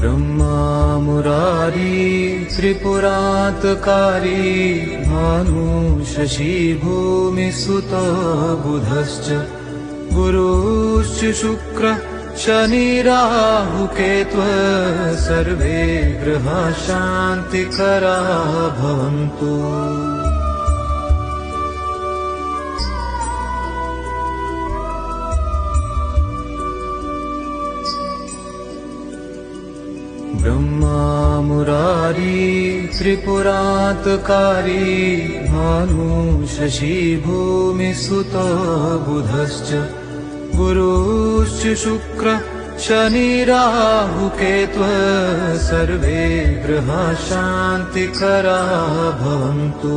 ब्रह्मा मुरारी त्रिपुरान्तकारी भानु शशी भूमिसुतो बुधश्च गुरुश्च शुक्रः शनिराहुकेतुः सर्वे ग्रहाः शान्तिकराः भवन्तु। ब्रह्मा मुरारी त्रिपुरान्तकारी भानु शशी भूमिसुतो बुधश्च गुरुश्च शुक्रः शनिराहुकेतुः सर्वे ग्रहाः शान्तिकराः भवन्तु।